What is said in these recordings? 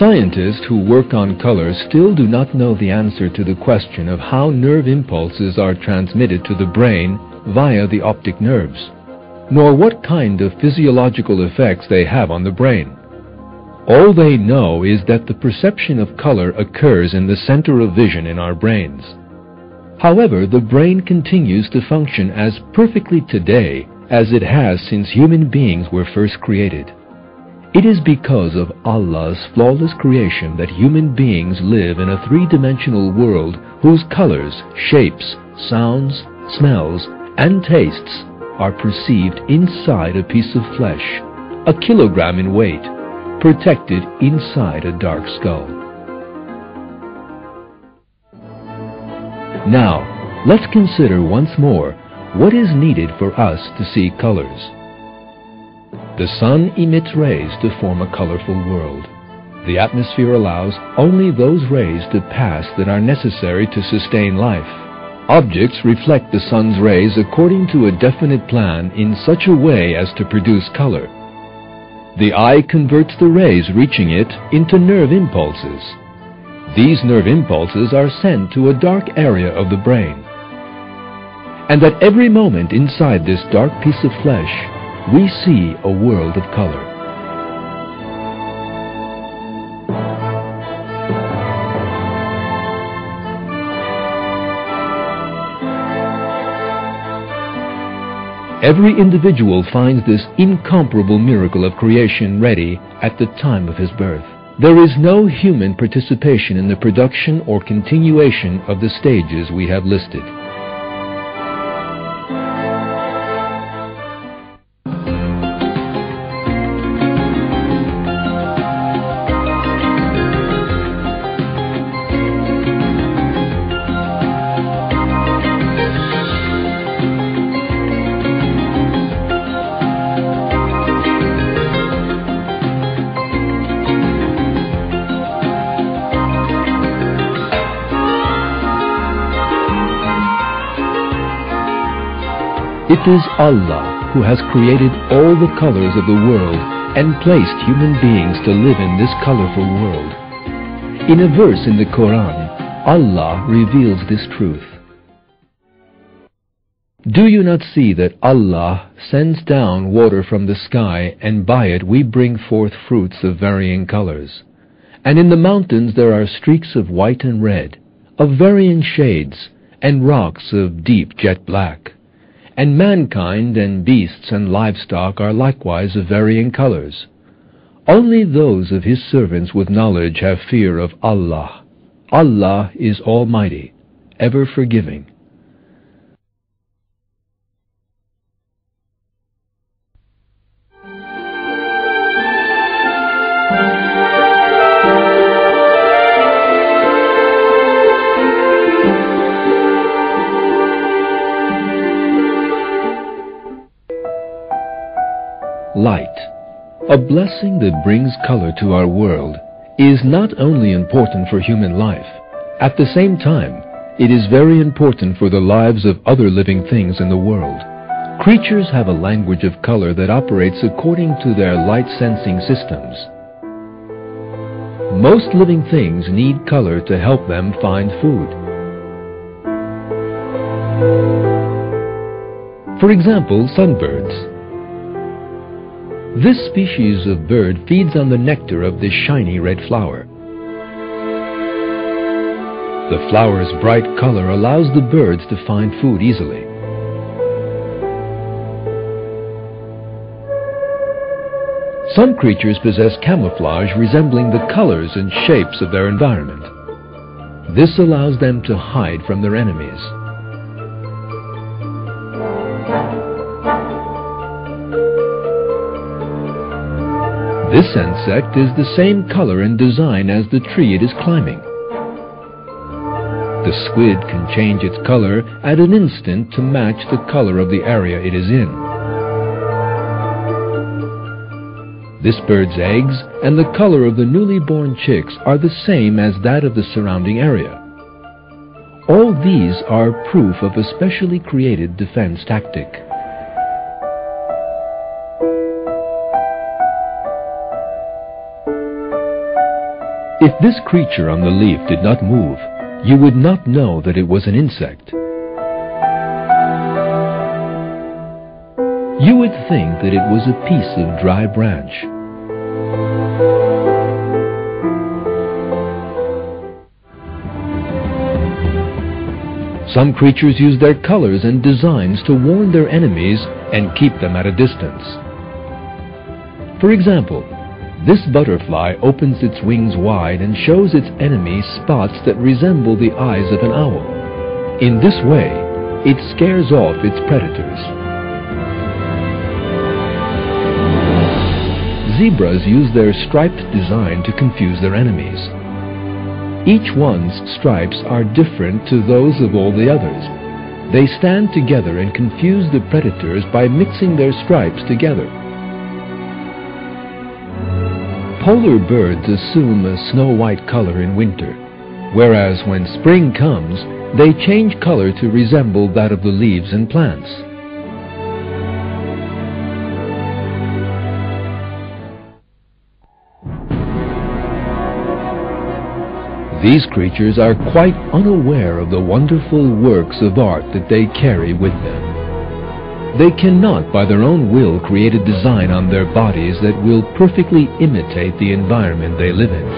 Scientists who work on color still do not know the answer to the question of how nerve impulses are transmitted to the brain via the optic nerves, nor what kind of physiological effects they have on the brain. All they know is that the perception of color occurs in the center of vision in our brains. However, the brain continues to function as perfectly today as it has since human beings were first created. It is because of Allah's flawless creation that human beings live in a three-dimensional world whose colors, shapes, sounds, smells, and tastes are perceived inside a piece of flesh, a kilogram in weight, protected inside a dark skull. Now, let's consider once more what is needed for us to see colors. The sun emits rays to form a colorful world. The atmosphere allows only those rays to pass that are necessary to sustain life. Objects reflect the sun's rays according to a definite plan in such a way as to produce color. The eye converts the rays reaching it into nerve impulses. These nerve impulses are sent to a dark area of the brain. And at every moment inside this dark piece of flesh, we see a world of color. Every individual finds this incomparable miracle of creation ready at the time of his birth. There is no human participation in the production or continuation of the stages we have listed. It is Allah who has created all the colors of the world and placed human beings to live in this colorful world. In a verse in the Qur'an, Allah reveals this truth. Do you not see that Allah sends down water from the sky, and by it we bring forth fruits of varying colors? And in the mountains there are streaks of white and red, of varying shades, and rocks of deep jet black. And mankind and beasts and livestock are likewise of varying colors. Only those of His servants with knowledge have fear of Allah. Allah is Almighty, ever forgiving. Light, a blessing that brings color to our world, is not only important for human life. At the same time, it is very important for the lives of other living things in the world. Creatures have a language of color that operates according to their light-sensing systems. Most living things need color to help them find food. For example, sunbirds. This species of bird feeds on the nectar of this shiny red flower. The flower's bright color allows the birds to find food easily. Some creatures possess camouflage resembling the colors and shapes of their environment. This allows them to hide from their enemies. This insect is the same color and design as the tree it is climbing. The squid can change its color at an instant to match the color of the area it is in. This bird's eggs and the color of the newly born chicks are the same as that of the surrounding area. All these are proof of a specially created defense tactic. If this creature on the leaf did not move, you would not know that it was an insect. You would think that it was a piece of dry branch. Some creatures use their colors and designs to warn their enemies and keep them at a distance. For example, this butterfly opens its wings wide and shows its enemy spots that resemble the eyes of an owl. In this way, it scares off its predators. Zebras use their striped design to confuse their enemies. Each one's stripes are different to those of all the others. They stand together and confuse the predators by mixing their stripes together. Polar birds assume a snow-white color in winter, whereas when spring comes, they change color to resemble that of the leaves and plants. These creatures are quite unaware of the wonderful works of art that they carry with them. They cannot by their own will create a design on their bodies that will perfectly imitate the environment they live in.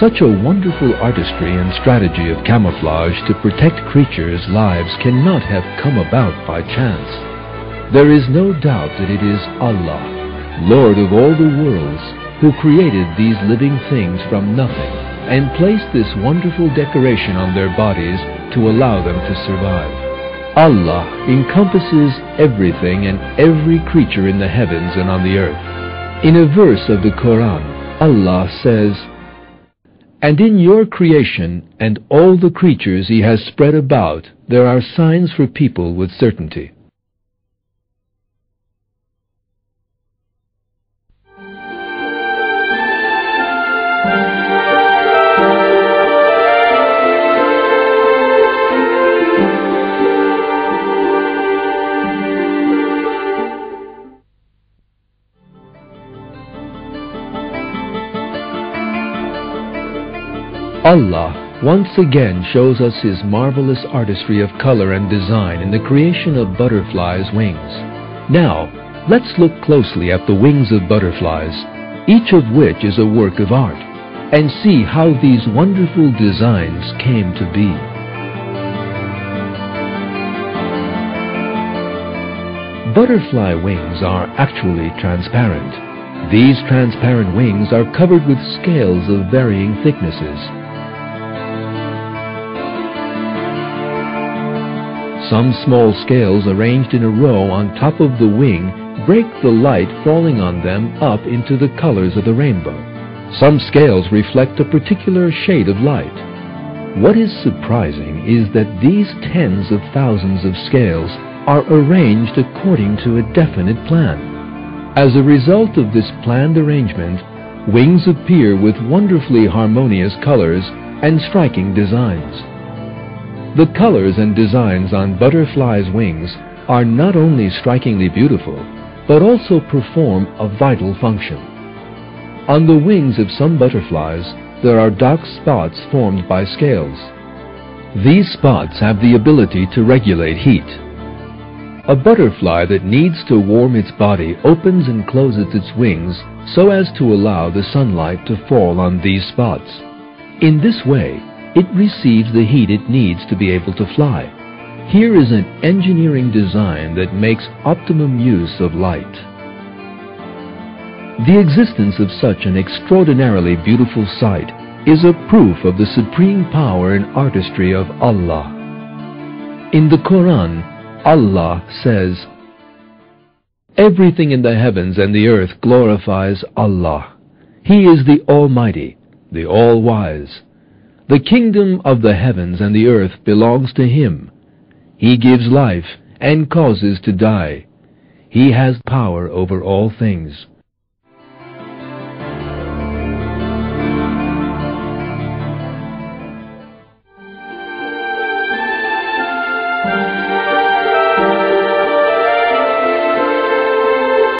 Such a wonderful artistry and strategy of camouflage to protect creatures' lives cannot have come about by chance. There is no doubt that it is Allah, Lord of all the worlds, who created these living things from nothing and placed this wonderful decoration on their bodies to allow them to survive. Allah encompasses everything and every creature in the heavens and on the earth. In a verse of the Qur'an, Allah says, "And in your creation and all the creatures He has spread about, there are signs for people with certainty." Allah once again shows us His marvelous artistry of color and design in the creation of butterflies' wings. Now, let's look closely at the wings of butterflies, each of which is a work of art, and see how these wonderful designs came to be. Butterfly wings are actually transparent. These transparent wings are covered with scales of varying thicknesses. Some small scales arranged in a row on top of the wing break the light falling on them up into the colors of the rainbow. Some scales reflect a particular shade of light. What is surprising is that these tens of thousands of scales are arranged according to a definite plan. As a result of this planned arrangement, wings appear with wonderfully harmonious colors and striking designs. The colors and designs on butterflies' wings are not only strikingly beautiful, but also perform a vital function. On the wings of some butterflies, there are dark spots formed by scales. These spots have the ability to regulate heat. A butterfly that needs to warm its body opens and closes its wings so as to allow the sunlight to fall on these spots. In this way, it receives the heat it needs to be able to fly. Here is an engineering design that makes optimum use of light. The existence of such an extraordinarily beautiful sight is a proof of the supreme power and artistry of Allah. In the Qur'an, Allah says, "Everything in the heavens and the earth glorifies Allah. He is the Almighty, the All-Wise. The kingdom of the heavens and the earth belongs to Him. He gives life and causes to die. He has power over all things.